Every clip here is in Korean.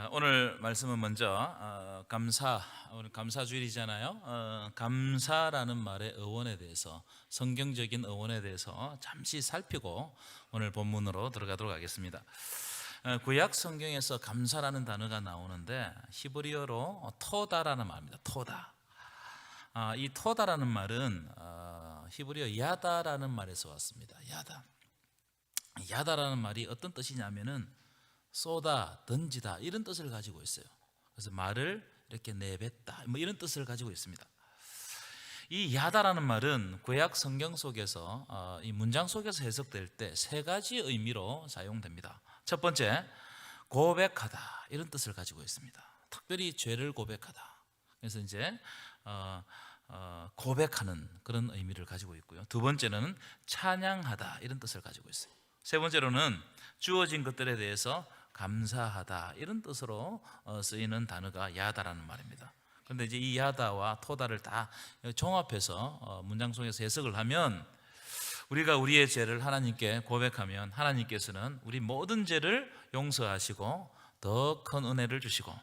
오늘 말씀은 먼저 오늘 감사주일이잖아요. 감사라는 말의 어원에 대해서, 성경적인 어원에 대해서 잠시 살피고 오늘 본문으로 들어가도록 하겠습니다. 구약 성경에서 감사라는 단어가 나오는데 히브리어로 토다라는 말입니다. 토다. 이 토다라는 말은 히브리어 야다라는 말에서 왔습니다. 야다라는 말이 어떤 뜻이냐면은 쏟아, 던지다 이런 뜻을 가지고 있어요. 그래서 말을 이렇게 내뱉다 이런 뜻을 가지고 있습니다. 이 야다라는 말은 구약 성경 속에서 이 문장 속에서 해석될 때 세 가지 의미로 사용됩니다. 첫 번째, 고백하다 이런 뜻을 가지고 있습니다. 특별히 죄를 고백하다. 그래서 이제 고백하는 그런 의미를 가지고 있고요. 두 번째는 찬양하다 이런 뜻을 가지고 있어요. 세 번째로는 주어진 것들에 대해서 감사하다 이런 뜻으로 쓰이는 단어가 야다라는 말입니다. 그런데 이제 이 야다와 토다를 다 종합해서 문장 속에서 해석을 하면, 우리가 우리의 죄를 하나님께 고백하면 하나님께서는 우리 모든 죄를 용서하시고 더 큰 은혜를 주시고,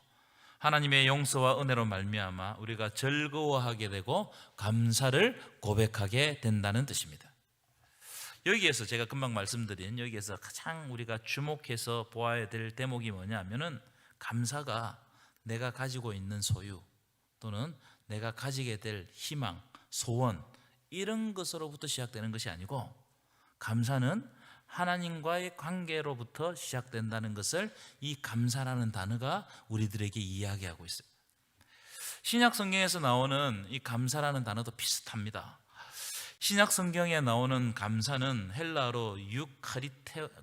하나님의 용서와 은혜로 말미암아 우리가 즐거워하게 되고 감사를 고백하게 된다는 뜻입니다. 여기에서 제가 금방 말씀드린 여기에서 가장 우리가 주목해서 보아야 될 대목이 뭐냐면은, 감사가 내가 가지고 있는 소유 또는 내가 가지게 될 희망, 소원 이런 것으로부터 시작되는 것이 아니고, 감사는 하나님과의 관계로부터 시작된다는 것을 이 감사라는 단어가 우리들에게 이야기하고 있어요. 신약 성경에서 나오는 이 감사라는 단어도 비슷합니다. 신약 성경에 나오는 감사는 헬라어로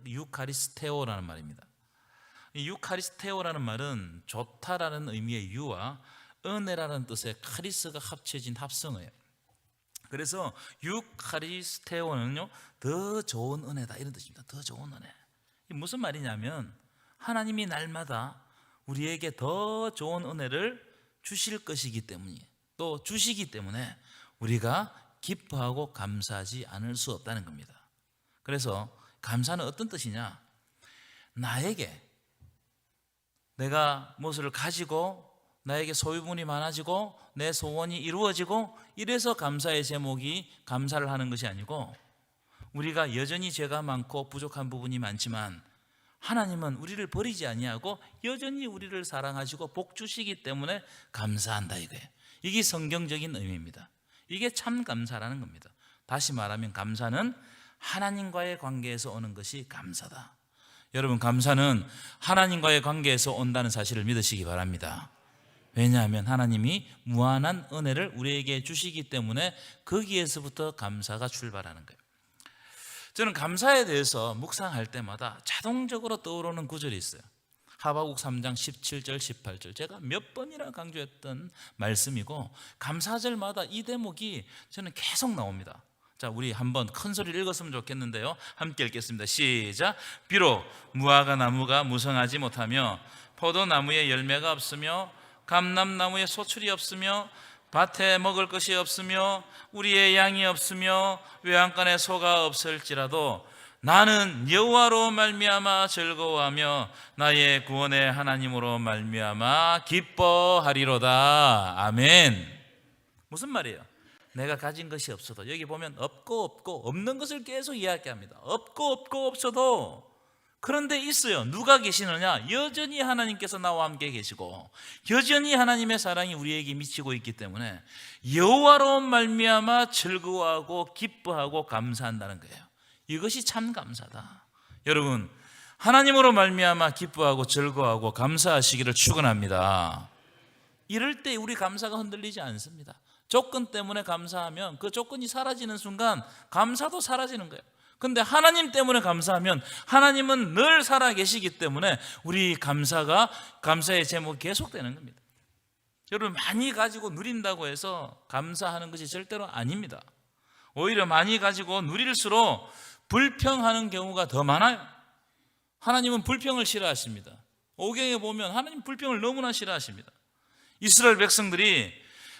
유카리스테오라는 말입니다. 이 유카리스테오라는 말은 좋다라는 의미의 유와 은혜라는 뜻의 카리스가 합쳐진 합성어예요. 그래서 유카리스테오는요, 더 좋은 은혜다 이런 뜻입니다. 더 좋은 은혜. 이게 무슨 말이냐면, 하나님이 날마다 우리에게 더 좋은 은혜를 주실 것이기 때문이에요. 또 주시기 때문에 우리가 기뻐하고 감사하지 않을 수 없다는 겁니다. 그래서 감사는 어떤 뜻이냐, 나에게 내가 무엇을 가지고 나에게 소유분이 많아지고 내 소원이 이루어지고 이래서 감사의 제목이 감사를 하는 것이 아니고, 우리가 여전히 죄가 많고 부족한 부분이 많지만 하나님은 우리를 버리지 아니하고 여전히 우리를 사랑하시고 복 주시기 때문에 감사한다 이거예요. 이게 성경적인 의미입니다. 이게 참 감사라는 겁니다. 다시 말하면 감사는 하나님과의 관계에서 오는 것이 감사다. 여러분, 감사는 하나님과의 관계에서 온다는 사실을 믿으시기 바랍니다. 왜냐하면 하나님이 무한한 은혜를 우리에게 주시기 때문에 거기에서부터 감사가 출발하는 거예요. 저는 감사에 대해서 묵상할 때마다 자동적으로 떠오르는 구절이 있어요. 하박국 3장 17절 18절, 제가 몇 번이나 강조했던 말씀이고, 감사절마다 이 대목이 저는 계속 나옵니다. 자, 우리 한번 큰 소리를 읽었으면 좋겠는데요, 함께 읽겠습니다. 시작. 비록 무화과 나무가 무성하지 못하며 포도나무에 열매가 없으며 감람나무에 소출이 없으며 밭에 먹을 것이 없으며 우리의 양이 없으며 외양간에 소가 없을지라도 나는 여호와로 말미암아 즐거워하며 나의 구원의 하나님으로 말미암아 기뻐하리로다. 아멘. 무슨 말이에요? 내가 가진 것이 없어도, 여기 보면 없고 없는 것을 계속 이야기합니다. 없고 없어도, 그런데 있어요. 누가 계시느냐? 여전히 하나님께서 나와 함께 계시고 여전히 하나님의 사랑이 우리에게 미치고 있기 때문에 여호와로 말미암아 즐거워하고 기뻐하고 감사한다는 거예요. 이것이 참 감사다. 여러분, 하나님으로 말미암아 기뻐하고 즐거워하고 감사하시기를 축원합니다. 이럴 때 우리 감사가 흔들리지 않습니다. 조건 때문에 감사하면 그 조건이 사라지는 순간 감사도 사라지는 거예요. 근데 하나님 때문에 감사하면 하나님은 늘 살아계시기 때문에 우리 감사의 제목이 계속되는 겁니다. 여러분, 많이 가지고 누린다고 해서 감사하는 것이 절대로 아닙니다. 오히려 많이 가지고 누릴수록 불평하는 경우가 더 많아요. 하나님은 불평을 싫어하십니다. 오경에 보면 하나님 불평을 너무나 싫어하십니다. 이스라엘 백성들이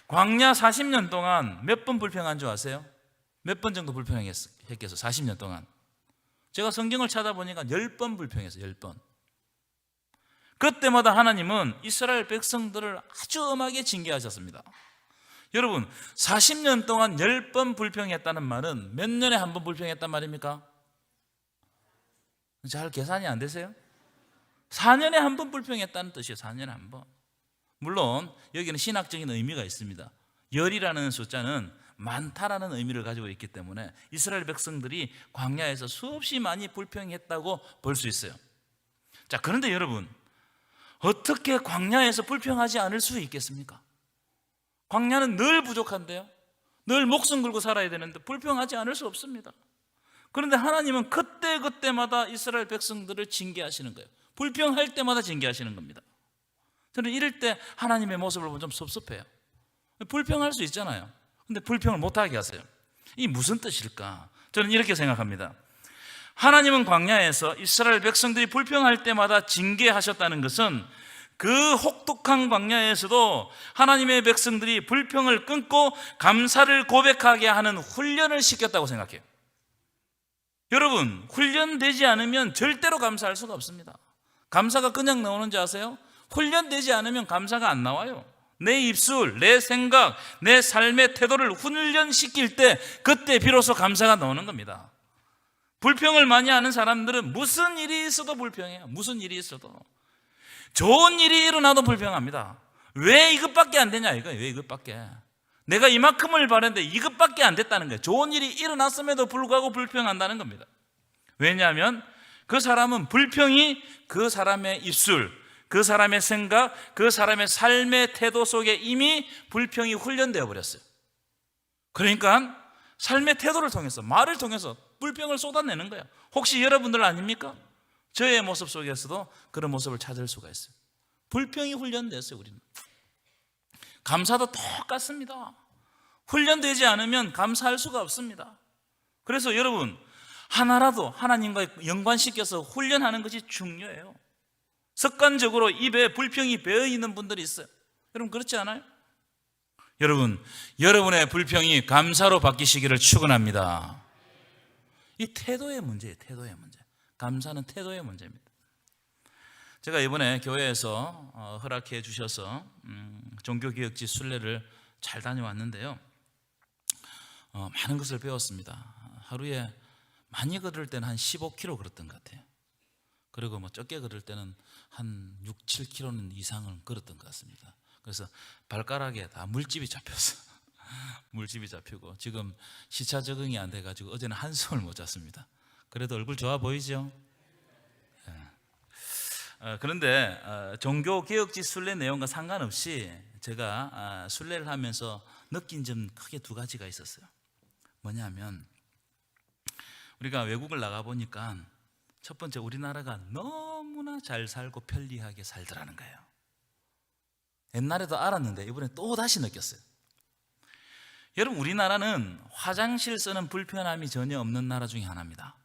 광야 40년 동안 몇 번 불평한 줄 아세요? 몇 번 정도 불평했겠어? 40년 동안 제가 성경을 찾아보니까 10번 불평했어요. 10번. 그때마다 하나님은 이스라엘 백성들을 아주 엄하게 징계하셨습니다. 여러분, 40년 동안 10번 불평했다는 말은 몇 년에 한 번 불평했단 말입니까? 잘 계산이 안 되세요? 4년에 한 번 불평했다는 뜻이에요. 4년에 한 번. 물론 여기는 신학적인 의미가 있습니다. 열이라는 숫자는 많다라는 의미를 가지고 있기 때문에 이스라엘 백성들이 광야에서 수없이 많이 불평했다고 볼 수 있어요. 자, 그런데 여러분, 어떻게 광야에서 불평하지 않을 수 있겠습니까? 광야는 늘 부족한데요, 늘 목숨 걸고 살아야 되는데 불평하지 않을 수 없습니다. 그런데 하나님은 그때그때마다 이스라엘 백성들을 징계하시는 거예요. 불평할 때마다 징계하시는 겁니다. 저는 이럴 때 하나님의 모습을 보면 좀 섭섭해요. 불평할 수 있잖아요. 근데 불평을 못하게 하세요. 이게 무슨 뜻일까? 저는 이렇게 생각합니다. 하나님은 광야에서 이스라엘 백성들이 불평할 때마다 징계하셨다는 것은 그 혹독한 광야에서도 하나님의 백성들이 불평을 끊고 감사를 고백하게 하는 훈련을 시켰다고 생각해요. 여러분, 훈련되지 않으면 절대로 감사할 수가 없습니다. 감사가 그냥 나오는지 아세요? 훈련되지 않으면 감사가 안 나와요. 내 입술, 내 생각, 내 삶의 태도를 훈련시킬 때 그때 비로소 감사가 나오는 겁니다. 불평을 많이 하는 사람들은 무슨 일이 있어도 불평해요. 무슨 일이 있어도. 좋은 일이 일어나도 불평합니다. 왜 이것밖에 안 되냐 이거예요. 왜 이것밖에. 내가 이만큼을 바랬는데 이것밖에 안 됐다는 거예요. 좋은 일이 일어났음에도 불구하고 불평한다는 겁니다. 왜냐하면 그 사람은 불평이 그 사람의 입술, 그 사람의 생각, 그 사람의 삶의 태도 속에 이미 불평이 훈련되어 버렸어요. 그러니까 삶의 태도를 통해서, 말을 통해서 불평을 쏟아내는 거예요. 혹시 여러분들 아닙니까? 저의 모습 속에서도 그런 모습을 찾을 수가 있어요. 불평이 훈련됐어요. 우리는. 감사도 똑같습니다. 훈련되지 않으면 감사할 수가 없습니다. 그래서 여러분, 하나라도 하나님과 연관시켜서 훈련하는 것이 중요해요. 습관적으로 입에 불평이 배어있는 분들이 있어요. 여러분, 그렇지 않아요? 여러분, 여러분의 불평이 감사로 바뀌시기를 축원합니다. 이 태도의 문제예요. 태도의 문제. 감사는 태도의 문제입니다. 제가 이번에 교회에서 허락해 주셔서 종교개혁지 순례를 잘 다녀왔는데요, 많은 것을 배웠습니다. 하루에 많이 걸을 때는 한 15km 걸었던 것 같아요. 그리고 적게 걸을 때는 한 6, 7km 이상을 걸었던 것 같습니다. 그래서 발가락에 다 물집이 잡혔어. 물집이 잡히고 지금 시차 적응이 안 돼가지고 어제는 한숨을 못 잤습니다. 그래도 얼굴 좋아 보이죠? 그런데 종교개혁지 순례 내용과 상관없이 제가 순례를 하면서 느낀 점 크게 두 가지가 있었어요. 뭐냐면, 우리가 외국을 나가보니까 첫 번째, 우리나라가 너무나 잘 살고 편리하게 살더라는 거예요. 옛날에도 알았는데 이번에 또 다시 느꼈어요. 여러분, 우리나라는 화장실 쓰는 불편함이 전혀 없는 나라 중에 하나입니다.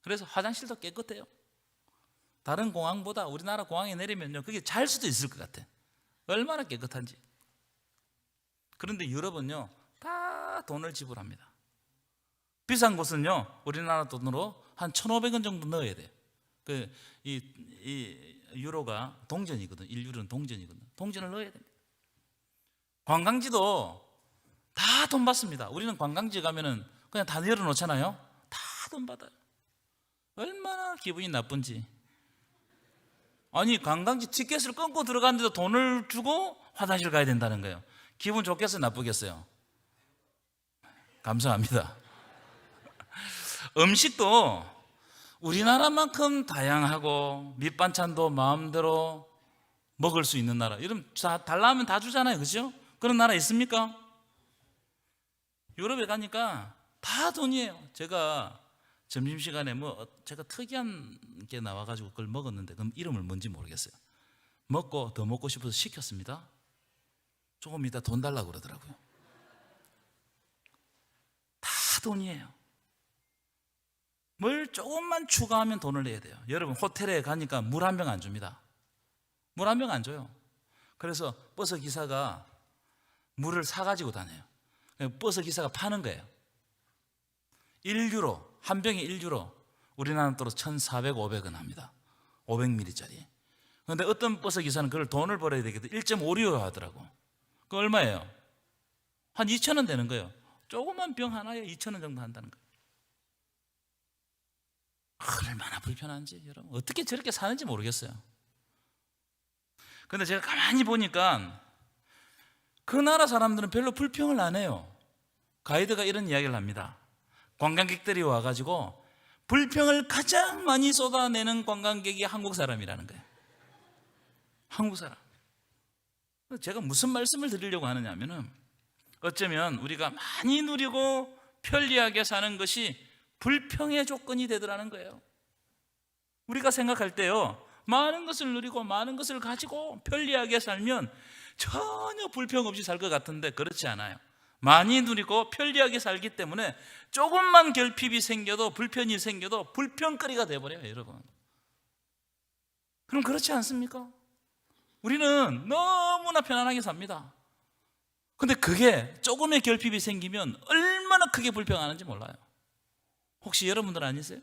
그래서 화장실도 깨끗해요. 다른 공항보다 우리나라 공항에 내리면요, 그게 잘 수도 있을 것 같아. 얼마나 깨끗한지. 그런데 유럽은요, 다 돈을 지불합니다. 비싼 곳은요, 우리나라 돈으로 한 1,500원 정도 넣어야 돼요. 이 유로가 동전이거든. 1유로는 동전이거든. 동전을 넣어야 됩니다. 관광지도 다 돈 받습니다. 우리는 관광지 가면은 그냥 다 열어놓잖아요. 다 돈 받아요. 얼마나 기분이 나쁜지. 아니, 관광지 티켓을 끊고 들어갔는데도 돈을 주고 화장실 가야 된다는 거예요. 기분 좋겠어요, 나쁘겠어요? 감사합니다. 음식도 우리나라만큼 다양하고 밑반찬도 마음대로 먹을 수 있는 나라. 여러분, 달라 하면 다 주잖아요, 그죠? 그런 나라 있습니까? 유럽에 가니까 다 돈이에요. 제가 점심시간에 제가 특이한 게 나와가지고 그걸 먹었는데, 그럼 이름을 뭔지 모르겠어요. 먹고 더 먹고 싶어서 시켰습니다. 조금 이따 돈 달라고 그러더라고요. 다 돈이에요. 뭘 조금만 추가하면 돈을 내야 돼요. 여러분, 호텔에 가니까 물 한 병 안 줍니다. 물 한 병 안 줘요. 그래서 버스 기사가 물을 사가지고 다녀요. 버스 기사가 파는 거예요. 1유로, 한 병에 1유로. 우리나라 돈으로 1,400, 500원 합니다. 500ml짜리. 그런데 어떤 버스 기사는 그걸 돈을 벌어야 되거든. 1.56 하더라고. 그 얼마예요? 한 2,000원 되는 거예요. 조그만 병 하나에 2,000원 정도 한다는 거예요. 얼마나 불편한지 여러분, 어떻게 저렇게 사는지 모르겠어요. 근데 제가 가만히 보니까 그 나라 사람들은 별로 불평을 안 해요. 가이드가 이런 이야기를 합니다. 관광객들이 와가지고 불평을 가장 많이 쏟아내는 관광객이 한국 사람이라는 거예요. 한국 사람. 제가 무슨 말씀을 드리려고 하느냐 하면은, 어쩌면 우리가 많이 누리고 편리하게 사는 것이 불평의 조건이 되더라는 거예요. 우리가 생각할 때요, 많은 것을 누리고 많은 것을 가지고 편리하게 살면 전혀 불평 없이 살 것 같은데 그렇지 않아요. 많이 누리고 편리하게 살기 때문에 조금만 결핍이 생겨도, 불편이 생겨도 불평거리가 돼버려요, 여러분. 그럼 그렇지 않습니까? 우리는 너무나 편안하게 삽니다. 근데 그게 조금의 결핍이 생기면 얼마나 크게 불평하는지 몰라요. 혹시 여러분들 아니세요?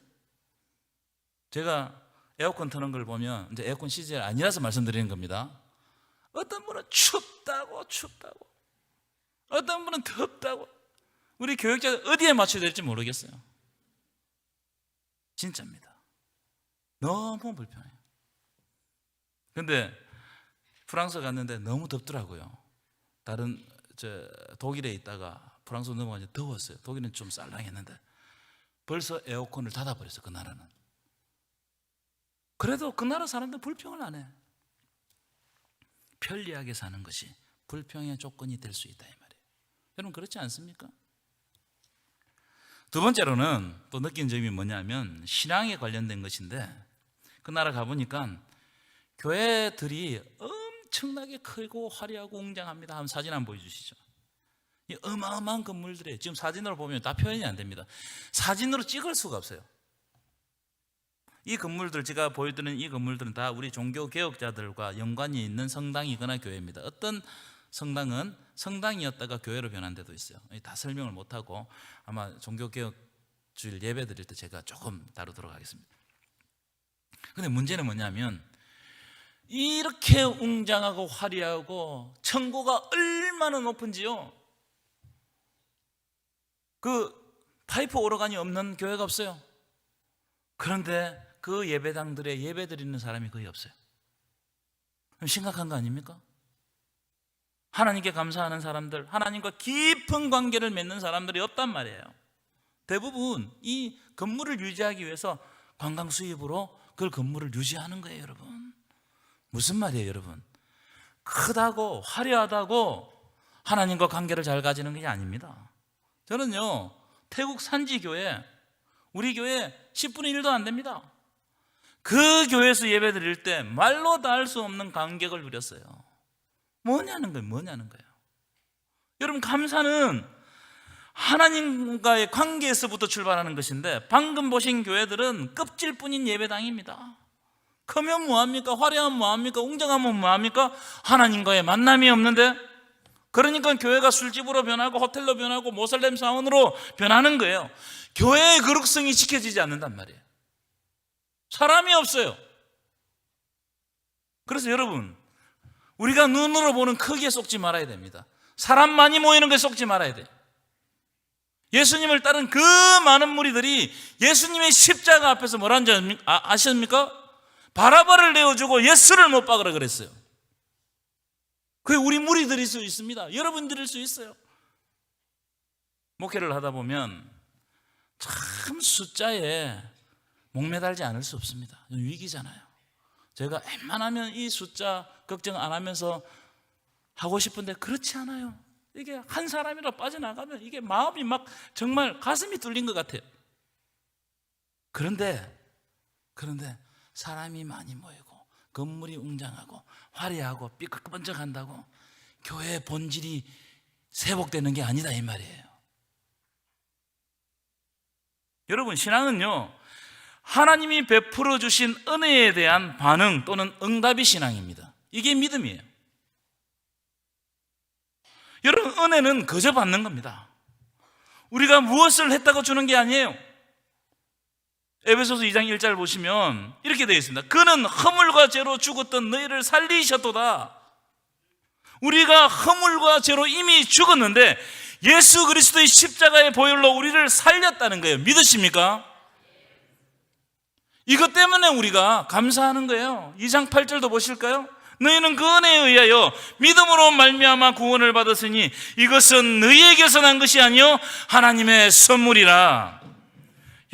제가 에어컨 트는 걸 보면, 이제 에어컨 시즌이 아니라서 말씀드리는 겁니다. 어떤 분은 춥다고 어떤 분은 덥다고. 우리 교육자들 어디에 맞춰야 될지 모르겠어요. 진짜입니다. 너무 불편해요. 근데 프랑스 갔는데 너무 덥더라고요. 다른 독일에 있다가 프랑스 넘어가서 더웠어요. 독일은 좀 쌀랑했는데 벌써 에어컨을 닫아버렸어요, 그 나라는. 그래도 그 나라 사람들 불평을 안 해. 편리하게 사는 것이 불평의 조건이 될 수 있다, 이 말이에요. 여러분, 그렇지 않습니까? 두 번째로는 또 느낀 점이 뭐냐면 신앙에 관련된 것인데, 그 나라 가보니까 교회들이 엄청나게 크고 화려하고 웅장합니다. 한번 사진 한번 보여주시죠. 이 어마어마한 건물들에 지금 사진으로 보면 다 표현이 안 됩니다. 사진으로 찍을 수가 없어요. 이 건물들, 제가 보여드리는 이 건물들은 다 우리 종교개혁자들과 연관이 있는 성당이거나 교회입니다. 어떤 성당은 성당이었다가 교회로 변한 데도 있어요. 다 설명을 못하고 아마 종교개혁주일 예배 드릴 때 제가 조금 다루도록 하겠습니다. 근데 문제는 뭐냐면, 이렇게 웅장하고 화려하고 청고가 얼마나 높은지요, 그 파이프 오르간이 없는 교회가 없어요. 그런데 그 예배당들에 예배 드리는 사람이 거의 없어요. 심각한 거 아닙니까? 하나님께 감사하는 사람들, 하나님과 깊은 관계를 맺는 사람들이 없단 말이에요. 대부분 이 건물을 유지하기 위해서 관광 수입으로 그 건물을 유지하는 거예요, 여러분. 무슨 말이에요, 여러분? 크다고 화려하다고 하나님과 관계를 잘 가지는 게 아닙니다. 저는요, 태국 산지교회, 우리 교회 10분의 1도 안 됩니다. 그 교회에서 예배 드릴 때 말로 다 할 수 없는 감격을 누렸어요. 뭐냐는 거예요. 여러분, 감사는 하나님과의 관계에서부터 출발하는 것인데, 방금 보신 교회들은 껍질뿐인 예배당입니다. 크면 뭐합니까? 화려하면 뭐합니까? 웅장하면 뭐합니까? 하나님과의 만남이 없는데, 그러니까 교회가 술집으로 변하고 호텔로 변하고 모슬렘 사원으로 변하는 거예요. 교회의 거룩성이 지켜지지 않는단 말이에요. 사람이 없어요. 그래서 여러분, 우리가 눈으로 보는 크기에 속지 말아야 됩니다. 사람 많이 모이는 것에 속지 말아야 돼요. 예수님을 따른 그 많은 무리들이 예수님의 십자가 앞에서 뭐라는지 아십니까? 바라바를 내어주고 예수를 못 박으라 그랬어요. 그게 우리 무리들일 수 있습니다. 여러분들일 수 있어요. 목회를 하다 보면 참 숫자에 목매달지 않을 수 없습니다. 위기잖아요. 제가 웬만하면 이 숫자 걱정 안 하면서 하고 싶은데 그렇지 않아요. 이게 한 사람이라 빠져나가면 이게 마음이 막 정말 가슴이 뚫린 것 같아요. 그런데 사람이 많이 모이고 건물이 웅장하고 화려하고 삐걱번쩍한다고 교회의 본질이 세복되는 게 아니다, 이 말이에요. 여러분, 신앙은요, 하나님이 베풀어 주신 은혜에 대한 반응 또는 응답이 신앙입니다. 이게 믿음이에요. 여러분, 은혜는 거저 받는 겁니다. 우리가 무엇을 했다고 주는 게 아니에요. 에베소서 2장 1절 보시면 이렇게 되어 있습니다. 그는 허물과 죄로 죽었던 너희를 살리셨도다. 우리가 허물과 죄로 이미 죽었는데 예수 그리스도의 십자가의 보혈로 우리를 살렸다는 거예요. 믿으십니까? 이것 때문에 우리가 감사하는 거예요. 2장 8절도 보실까요? 너희는 그 은혜에 의하여 믿음으로 말미암아 구원을 받았으니 이것은 너희에게서 난 것이 아니요 하나님의 선물이라.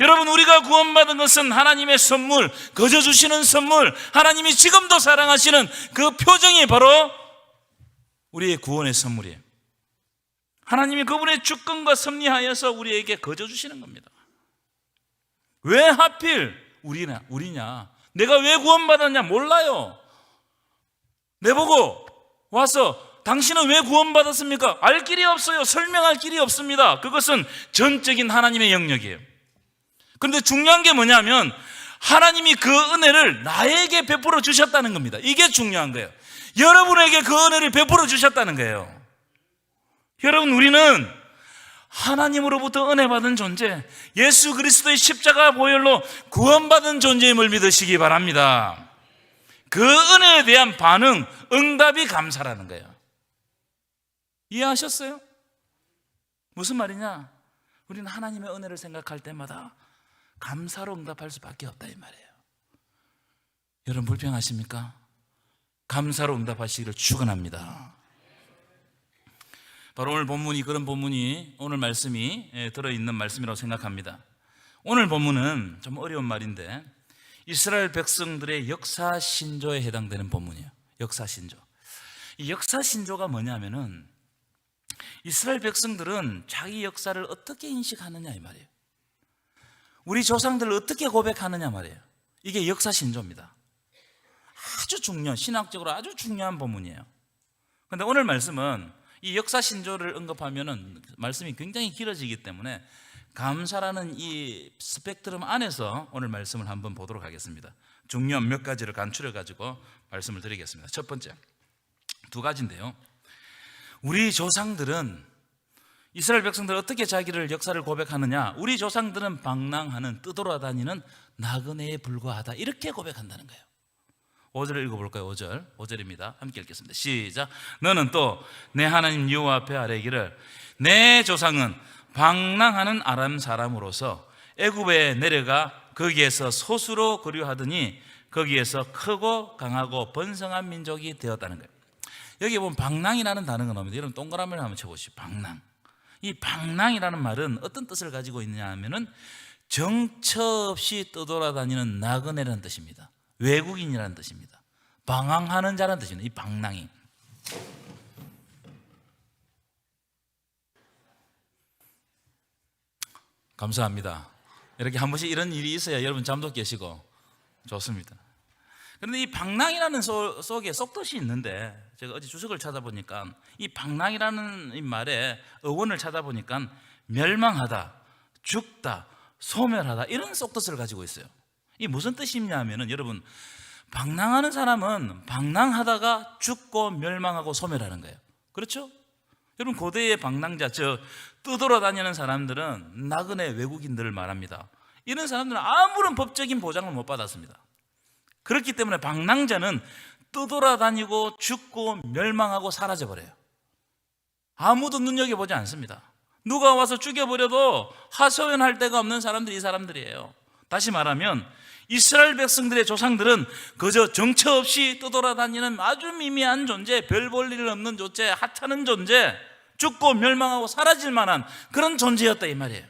여러분, 우리가 구원받은 것은 하나님의 선물, 거저 주시는 선물, 하나님이 지금도 사랑하시는 그 표정이 바로 우리의 구원의 선물이에요. 하나님이 그분의 주권과 섭리하여서 우리에게 거저 주시는 겁니다. 왜 하필 우리냐? 내가 왜 구원받았냐? 몰라요. 내보고 와서 당신은 왜 구원받았습니까? 알 길이 없어요. 설명할 길이 없습니다. 그것은 전적인 하나님의 영역이에요. 그런데 중요한 게 뭐냐면 하나님이 그 은혜를 나에게 베풀어 주셨다는 겁니다. 이게 중요한 거예요. 여러분에게 그 은혜를 베풀어 주셨다는 거예요. 여러분, 우리는 하나님으로부터 은혜 받은 존재, 예수 그리스도의 십자가 보혈로 구원받은 존재임을 믿으시기 바랍니다. 그 은혜에 대한 반응, 응답이 감사라는 거예요. 이해하셨어요? 무슨 말이냐? 우리는 하나님의 은혜를 생각할 때마다 감사로 응답할 수밖에 없다 이 말이에요. 여러분, 불평하십니까? 감사로 응답하시기를 축원합니다. 바로 오늘 본문이 그런 본문이, 오늘 말씀이 들어있는 말씀이라고 생각합니다. 오늘 본문은 좀 어려운 말인데 이스라엘 백성들의 역사신조에 해당되는 본문이에요. 역사신조. 이 역사신조가 뭐냐면은 이스라엘 백성들은 자기 역사를 어떻게 인식하느냐 이 말이에요. 우리 조상들을 어떻게 고백하느냐 말이에요. 이게 역사신조입니다. 아주 중요한, 신학적으로 아주 중요한 본문이에요. 그런데 오늘 말씀은 이 역사신조를 언급하면은 말씀이 굉장히 길어지기 때문에 감사라는 이 스펙트럼 안에서 오늘 말씀을 한번 보도록 하겠습니다. 중요한 몇 가지를 간추려 가지고 말씀을 드리겠습니다. 첫 번째, 두 가지인데요. 우리 조상들은, 이스라엘 백성들은 어떻게 자기를 역사를 고백하느냐? 우리 조상들은 방랑하는, 떠돌아다니는 나그네에 불과하다, 이렇게 고백한다는 거예요. 5절을 읽어볼까요? 5절입니다. 함께 읽겠습니다. 시작. 너는 또 내 하나님 여호와 앞에 아뢰기를 내 조상은 방랑하는 아람 사람으로서 애굽에 내려가 거기에서 소수로 거류하더니 거기에서 크고 강하고 번성한 민족이 되었다는 거예요. 여기 보면 방랑이라는 단어가 나옵니다. 여러분 동그라미를 한번 쳐보시죠. 방랑. 이 방랑이라는 말은 어떤 뜻을 가지고 있느냐 하면은 정처 없이 떠돌아다니는 나그네라는 뜻입니다. 외국인이라는 뜻입니다. 방황하는 자라는 뜻입니다. 이 방랑이. 감사합니다. 이렇게 한 번씩 이런 일이 있어야 여러분 잠도 깨시고 좋습니다. 그런데 이 방랑이라는 속에 속뜻이 있는데 제가 어제 주석을 찾아보니까 이 방랑이라는 이 말의 어원을 찾아보니까 멸망하다, 죽다, 소멸하다, 이런 속뜻을 가지고 있어요. 이게 무슨 뜻이냐 하면은 여러분, 방랑하는 사람은 방랑하다가 죽고 멸망하고 소멸하는 거예요. 그렇죠? 여러분, 고대의 방랑자, 떠돌아다니는 사람들은 나그네 외국인들을 말합니다. 이런 사람들은 아무런 법적인 보장을 못 받았습니다. 그렇기 때문에 방랑자는 떠돌아다니고 죽고 멸망하고 사라져버려요. 아무도 눈여겨보지 않습니다. 누가 와서 죽여버려도 하소연할 데가 없는 사람들이 이 사람들이에요. 다시 말하면 이스라엘 백성들의 조상들은 그저 정처 없이 떠돌아다니는 아주 미미한 존재, 별 볼 일 없는 존재, 하찮은 존재, 죽고 멸망하고 사라질 만한 그런 존재였다 이 말이에요.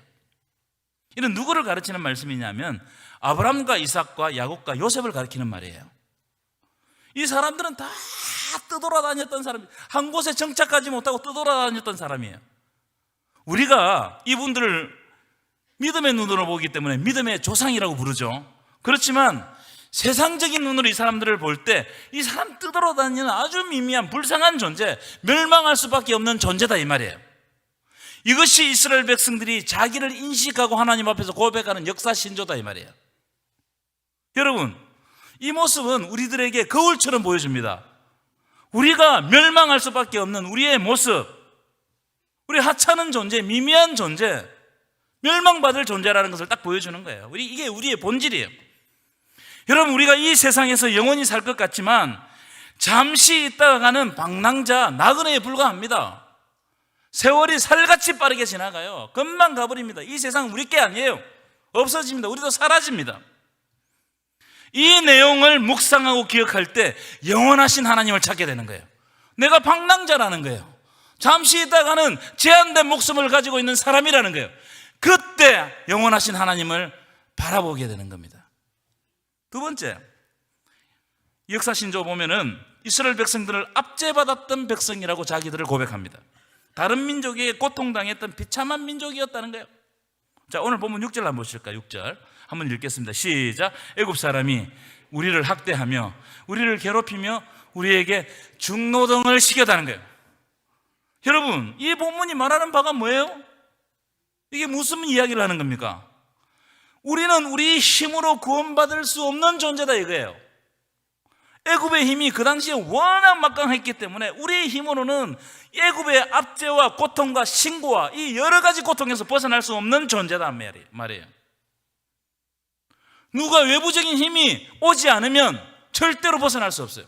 이는 누구를 가르치는 말씀이냐면 아브라함과 이삭과 야곱과 요셉을 가리키는 말이에요. 이 사람들은 다 떠돌아다녔던 사람, 한 곳에 정착하지 못하고 떠돌아다녔던 사람이에요. 우리가 이분들을 믿음의 눈으로 보기 때문에 믿음의 조상이라고 부르죠. 그렇지만 세상적인 눈으로 이 사람들을 볼 때 이 사람 떠돌아다니는 아주 미미한 불쌍한 존재, 멸망할 수밖에 없는 존재다 이 말이에요. 이것이 이스라엘 백성들이 자기를 인식하고 하나님 앞에서 고백하는 역사 신조다 이 말이에요. 여러분, 이 모습은 우리들에게 거울처럼 보여줍니다. 우리가 멸망할 수밖에 없는 우리의 모습, 우리 하찮은 존재, 미미한 존재, 멸망받을 존재라는 것을 딱 보여주는 거예요. 이게 우리의 본질이에요. 여러분, 우리가 이 세상에서 영원히 살 것 같지만 잠시 있다가 가는 방랑자, 나그네에 불과합니다. 세월이 살같이 빠르게 지나가요. 금방 가버립니다. 이 세상 우리 게 아니에요. 없어집니다. 우리도 사라집니다. 이 내용을 묵상하고 기억할 때 영원하신 하나님을 찾게 되는 거예요. 내가 방랑자라는 거예요. 잠시 있다가는 제한된 목숨을 가지고 있는 사람이라는 거예요. 그때 영원하신 하나님을 바라보게 되는 겁니다. 두 번째, 역사신조 보면은 이스라엘 백성들을 압제받았던 백성이라고 자기들을 고백합니다. 다른 민족에게 고통당했던 비참한 민족이었다는 거예요. 자, 오늘 본문 6절 한번 보실까요? 6절 한번 읽겠습니다. 시작. 애굽 사람이 우리를 학대하며 우리를 괴롭히며 우리에게 중노동을 시켰다는 거예요. 여러분, 이 본문이 말하는 바가 뭐예요? 이게 무슨 이야기를 하는 겁니까? 우리는 우리 힘으로 구원받을 수 없는 존재다 이거예요. 애굽의 힘이 그 당시에 워낙 막강했기 때문에 우리의 힘으로는 애굽의 압제와 고통과 신고와 이 여러 가지 고통에서 벗어날 수 없는 존재다 말이에요. 누가 외부적인 힘이 오지 않으면 절대로 벗어날 수 없어요.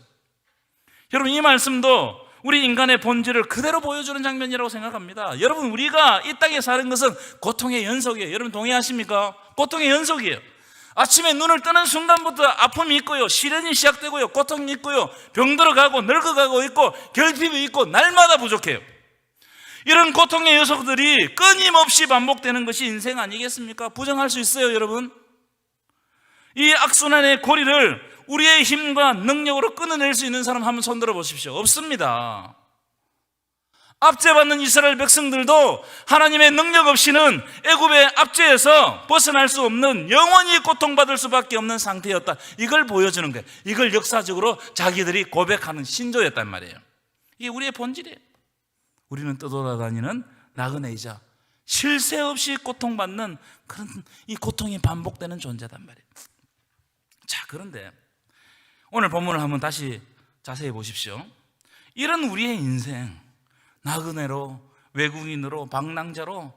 여러분, 이 말씀도 우리 인간의 본질을 그대로 보여주는 장면이라고 생각합니다. 여러분, 우리가 이 땅에 사는 것은 고통의 연속이에요. 여러분 동의하십니까? 고통의 연속이에요. 아침에 눈을 뜨는 순간부터 아픔이 있고요, 시련이 시작되고요, 고통이 있고요, 병들어가고 늙어가고 있고 결핍이 있고 날마다 부족해요. 이런 고통의 요소들이 끊임없이 반복되는 것이 인생 아니겠습니까? 부정할 수 있어요, 여러분. 이 악순환의 고리를 우리의 힘과 능력으로 끊어낼 수 있는 사람 한번 손들어 보십시오. 없습니다. 압제받는 이스라엘 백성들도 하나님의 능력 없이는 애굽의 압제에서 벗어날 수 없는, 영원히 고통받을 수밖에 없는 상태였다. 이걸 보여주는 거예요. 이걸 역사적으로 자기들이 고백하는 신조였단 말이에요. 이게 우리의 본질이에요. 우리는 떠돌아다니는 나그네이자 쉴 새 없이 고통받는 그런 이 고통이 반복되는 존재단 말이에요. 자, 그런데 오늘 본문을 한번 다시 자세히 보십시오. 이런 우리의 인생, 나그네로, 외국인으로, 방랑자로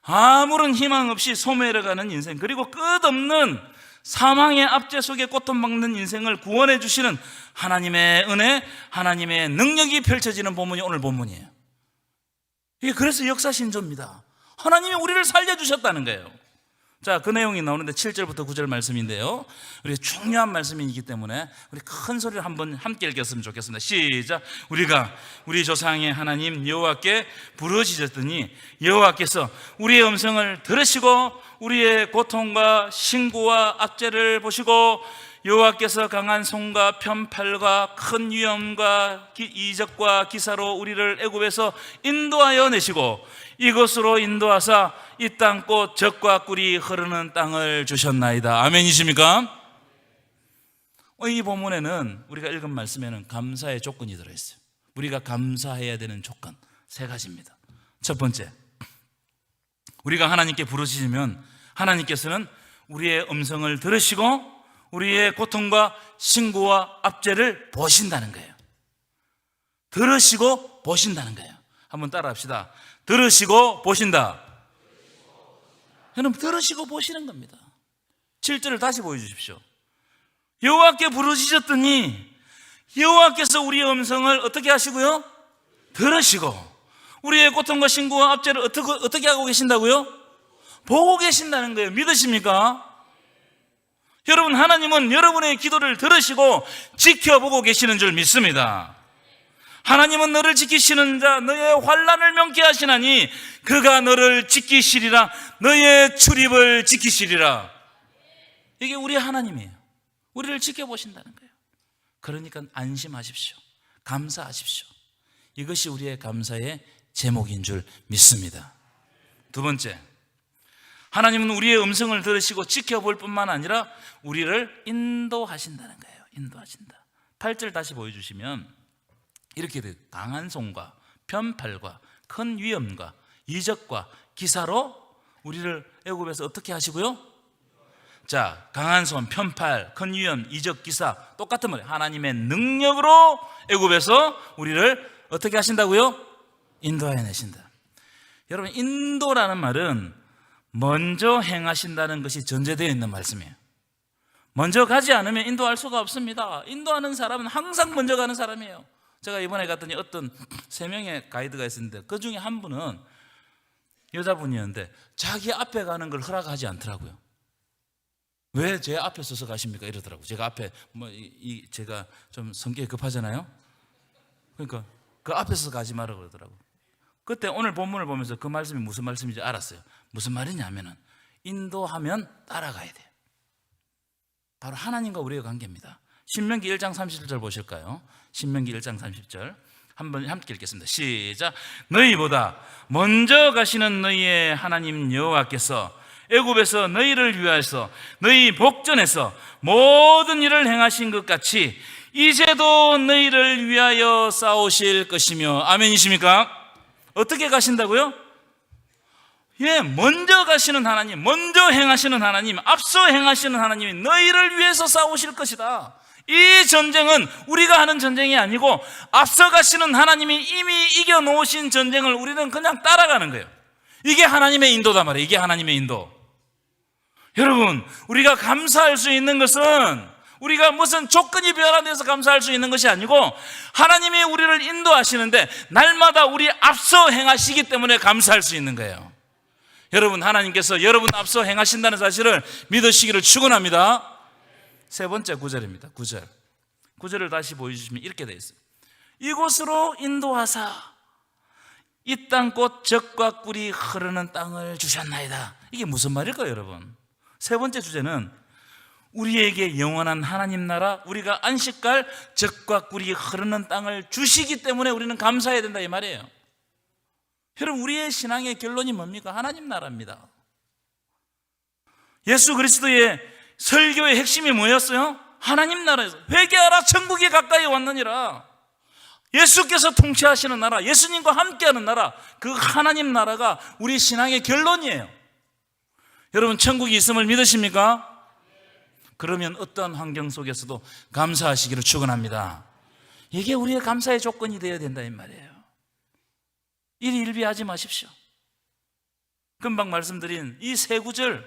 아무런 희망 없이 소멸해가는 인생, 그리고 끝없는 사망의 압제 속에 고통받는 인생을 구원해 주시는 하나님의 은혜, 하나님의 능력이 펼쳐지는 본문이 오늘 본문이에요. 이게 그래서 역사신조입니다. 하나님이 우리를 살려주셨다는 거예요. 자, 그 내용이 나오는데 7절부터 9절 말씀인데요, 우리 중요한 말씀이기 때문에 우리 큰 소리를 한번 함께 읽었으면 좋겠습니다. 시작. 우리가 우리 조상의 하나님 여호와께 부르짖었더니 여호와께서 우리의 음성을 들으시고 우리의 고통과 신고와 압제를 보시고 여호와께서 강한 손과 편팔과 큰 위엄과 이적과 기사로 우리를 애굽에서 인도하여 내시고 이곳으로 인도하사 이 땅꽃 젖과 꿀이 흐르는 땅을 주셨나이다. 아멘이십니까? 이 본문에는, 우리가 읽은 말씀에는 감사의 조건이 들어있어요. 우리가 감사해야 되는 조건 세 가지입니다. 첫 번째, 우리가 하나님께 부르짖으면 하나님께서는 우리의 음성을 들으시고 우리의 고통과 신고와 압제를 보신다는 거예요. 들으시고 보신다는 거예요. 한번 따라 합시다. 들으시고 보신다. 여러분, 들으시고 보시는 겁니다. 7절을 다시 보여주십시오. 여호와께 부르짖었더니 여호와께서 우리의 음성을 어떻게 하시고요? 들으시고 우리의 고통과 신고와 압제를 어떻게 하고 계신다고요? 보고 계신다는 거예요. 믿으십니까? 여러분, 하나님은 여러분의 기도를 들으시고 지켜보고 계시는 줄 믿습니다. 하나님은 너를 지키시는 자, 너의 환난을 명케 하시나니 그가 너를 지키시리라. 너의 출입을 지키시리라. 이게 우리 하나님이에요. 우리를 지켜보신다는 거예요. 그러니까 안심하십시오. 감사하십시오. 이것이 우리의 감사의 제목인 줄 믿습니다. 두 번째, 하나님은 우리의 음성을 들으시고 지켜볼 뿐만 아니라 우리를 인도하신다는 거예요. 인도하신다. 8절 다시 보여주시면 이렇게 돼요. 강한 손과 편팔과 큰 위엄과 이적과 기사로 우리를 애굽에서 어떻게 하시고요? 자, 강한 손, 편팔, 큰 위엄, 이적, 기사, 똑같은 말이에요. 하나님의 능력으로 애굽에서 우리를 어떻게 하신다고요? 인도하여 내신다. 여러분, 인도라는 말은 먼저 행하신다는 것이 전제되어 있는 말씀이에요. 먼저 가지 않으면 인도할 수가 없습니다. 인도하는 사람은 항상 먼저 가는 사람이에요. 제가 이번에 갔더니 어떤 3명의 가이드가 있었는데 그 중에 한 분은 여자분이었는데 자기 앞에 가는 걸 허락하지 않더라고요. 왜 제 앞에 서서 가십니까? 이러더라고요. 제가 앞에 제가 좀 성격이 급하잖아요. 그러니까 그 앞에서 가지 말라고 그러더라고요. 그때 오늘 본문을 보면서 그 말씀이 무슨 말씀인지 알았어요. 무슨 말이냐면은 인도하면 따라가야 돼요. 바로 하나님과 우리의 관계입니다. 신명기 1장 30절 보실까요? 신명기 1장 30절 한번 함께 읽겠습니다. 시작. 너희보다 먼저 가시는 너희의 하나님 여호와께서 애굽에서 너희를 위하여서 너희 복전에서 모든 일을 행하신 것 같이 이제도 너희를 위하여 싸우실 것이며. 아멘이십니까? 어떻게 가신다고요? 예, 먼저 가시는 하나님, 먼저 행하시는 하나님, 앞서 행하시는 하나님이 너희를 위해서 싸우실 것이다. 이 전쟁은 우리가 하는 전쟁이 아니고 앞서 가시는 하나님이 이미 이겨놓으신 전쟁을 우리는 그냥 따라가는 거예요. 이게 하나님의 인도다 말이에요. 이게 하나님의 인도. 여러분, 우리가 감사할 수 있는 것은 우리가 무슨 조건이 변화돼서 감사할 수 있는 것이 아니고 하나님이 우리를 인도하시는데 날마다 우리 앞서 행하시기 때문에 감사할 수 있는 거예요. 여러분, 하나님께서 여러분 앞서 행하신다는 사실을 믿으시기를 축원합니다. 세 번째 9절입니다. 9절을 다시 보여주시면 이렇게 되어 있어요. 이곳으로 인도하사 이 땅 곧 젖과 꿀이 흐르는 땅을 주셨나이다. 이게 무슨 말일까요, 여러분? 세 번째 주제는 우리에게 영원한 하나님 나라, 우리가 안식갈 젖과 꿀이 흐르는 땅을 주시기 때문에 우리는 감사해야 된다 이 말이에요. 여러분, 우리의 신앙의 결론이 뭡니까? 하나님 나라입니다. 예수 그리스도의 설교의 핵심이 뭐였어요? 하나님 나라에서 회개하라 천국이 가까이 왔느니라. 예수께서 통치하시는 나라, 예수님과 함께하는 나라, 그 하나님 나라가 우리 신앙의 결론이에요. 여러분, 천국이 있음을 믿으십니까? 그러면 어떤 환경 속에서도 감사하시기를 축원합니다. 이게 우리의 감사의 조건이 되어야 된다 이 말이에요. 일희일비하지 마십시오. 금방 말씀드린 이 세 구절,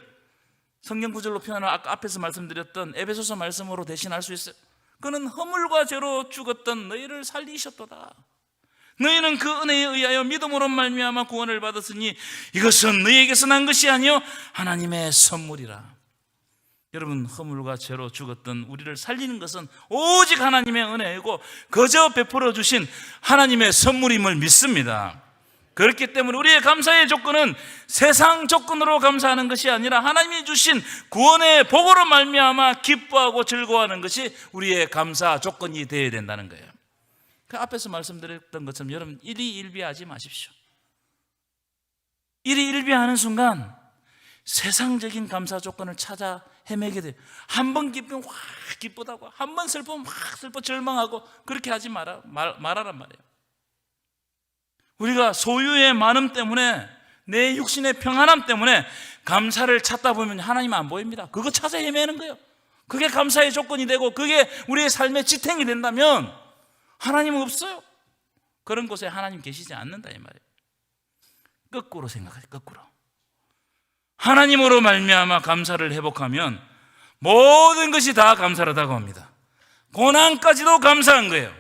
성경 구절로 표현한 아까 앞에서 말씀드렸던 에베소서 말씀으로 대신할 수 있어요. 그는 허물과 죄로 죽었던 너희를 살리셨도다. 너희는 그 은혜에 의하여 믿음으로 말미암아 구원을 받았으니 이것은 너희에게서 난 것이 아니요 하나님의 선물이라. 여러분, 허물과 죄로 죽었던 우리를 살리는 것은 오직 하나님의 은혜이고 거저 베풀어 주신 하나님의 선물임을 믿습니다. 그렇기 때문에 우리의 감사의 조건은 세상 조건으로 감사하는 것이 아니라 하나님이 주신 구원의 복으로 말미암아 기뻐하고 즐거워하는 것이 우리의 감사 조건이 되어야 된다는 거예요. 그 앞에서 말씀드렸던 것처럼 여러분, 일희일비하지 마십시오. 일희일비하는 순간 세상적인 감사 조건을 찾아 헤매게 돼요. 한 번 기쁘면 확 기쁘다고, 한 번 슬프면 확 슬퍼 절망하고 그렇게 하지 말아란 말이에요. 우리가 소유의 많음 때문에, 내 육신의 평안함 때문에 감사를 찾다 보면 하나님 안 보입니다. 그거 찾아 헤매는 거예요. 그게 감사의 조건이 되고 그게 우리의 삶의 지탱이 된다면 하나님은 없어요. 그런 곳에 하나님 계시지 않는다 이 말이에요. 거꾸로 생각하세요. 거꾸로. 하나님으로 말미암아 감사를 회복하면 모든 것이 다 감사로 다가옵니다. 고난까지도 감사한 거예요.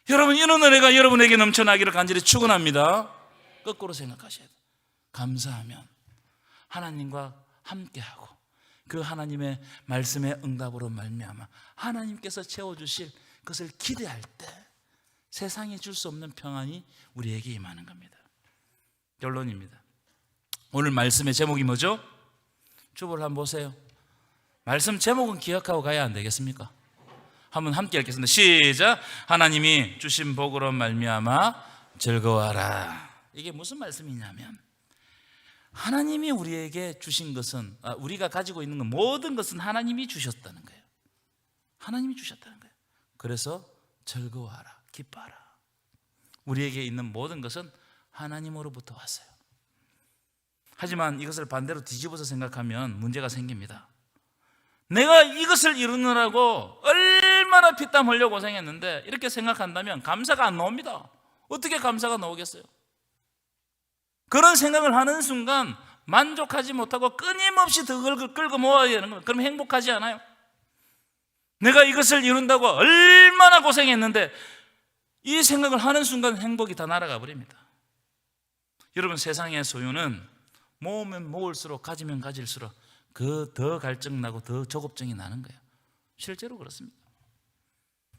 여러분, 이런 은혜가 여러분에게 넘쳐나기를 간절히 축원합니다. 거꾸로 생각하셔야 돼요. 감사하면 하나님과 함께하고 그 하나님의 말씀의 응답으로 말미암아 하나님께서 채워주실 것을 기대할 때 세상이 줄 수 없는 평안이 우리에게 임하는 겁니다. 결론입니다. 오늘 말씀의 제목이 뭐죠? 주보를 한번 보세요. 말씀 제목은 기억하고 가야 안 되겠습니까? 한번 함께 읽겠습니다. 시작. 하나님이 주신 복으로 말미암아 즐거워하라. 이게 무슨 말씀이냐면 하나님이 우리에게 주신 것은, 우리가 가지고 있는 것, 모든 것은 하나님이 주셨다는 거예요. 하나님이 주셨다는 거예요. 그래서 즐거워하라, 기뻐하라. 우리에게 있는 모든 것은 하나님으로부터 왔어요. 하지만 이것을 반대로 뒤집어서 생각하면 문제가 생깁니다. 내가 이것을 이루느라고 얼마나 피땀 흘려 고생했는데 이렇게 생각한다면 감사가 안 나옵니다. 어떻게 감사가 나오겠어요? 그런 생각을 하는 순간 만족하지 못하고 끊임없이 더 끌고 모아야 되는 거예요. 그럼 행복하지 않아요. 내가 이것을 이룬다고 얼마나 고생했는데 이 생각을 하는 순간 행복이 다 날아가 버립니다. 여러분, 세상의 소유는 모으면 모을수록, 가지면 가질수록 그 더 갈증나고 더 조급증이 나는 거예요. 실제로 그렇습니다.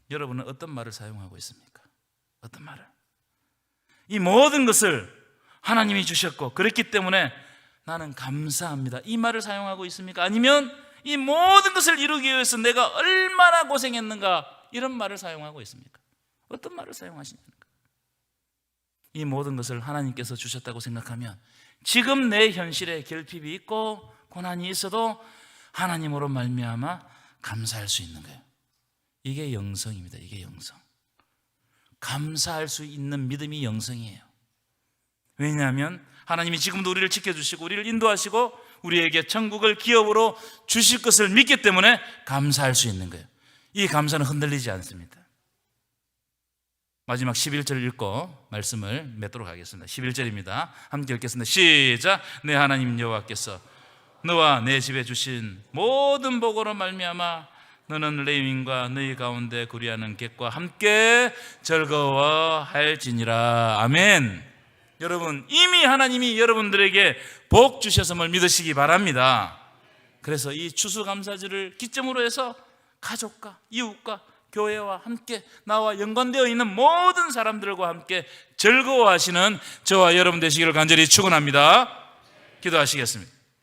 여러분은 어떤 말을 사용하고 있습니까? 어떤 말을? 이 모든 것을 하나님이 주셨고 그렇기 때문에 나는 감사합니다, 이 말을 사용하고 있습니까? 아니면 이 모든 것을 이루기 위해서 내가 얼마나 고생했는가, 이런 말을 사용하고 있습니까? 어떤 말을 사용하십니까? 이 모든 것을 하나님께서 주셨다고 생각하면 지금 내 현실에 결핍이 있고 고난이 있어도 하나님으로 말미암아 감사할 수 있는 거예요. 이게 영성입니다. 이게 영성. 감사할 수 있는 믿음이 영성이에요. 왜냐하면 하나님이 지금도 우리를 지켜주시고 우리를 인도하시고 우리에게 천국을 기업으로 주실 것을 믿기 때문에 감사할 수 있는 거예요. 이 감사는 흔들리지 않습니다. 마지막 11절 읽고 말씀을 맺도록 하겠습니다. 11절입니다. 함께 읽겠습니다. 시작. 내 하나님 여호와께서 너와 내 집에 주신 모든 복으로 말미암아 너는 레위인과 너희 가운데 구리하는 객과 함께 즐거워할지니라. 아멘. 여러분, 이미 하나님이 여러분들에게 복 주셨음을 믿으시기 바랍니다. 그래서 이 추수감사절을 기점으로 해서 가족과 이웃과 교회와 함께 나와 연관되어 있는 모든 사람들과 함께 즐거워하시는 저와 여러분 되시기를 간절히 축원합니다. 기도하시겠습니다.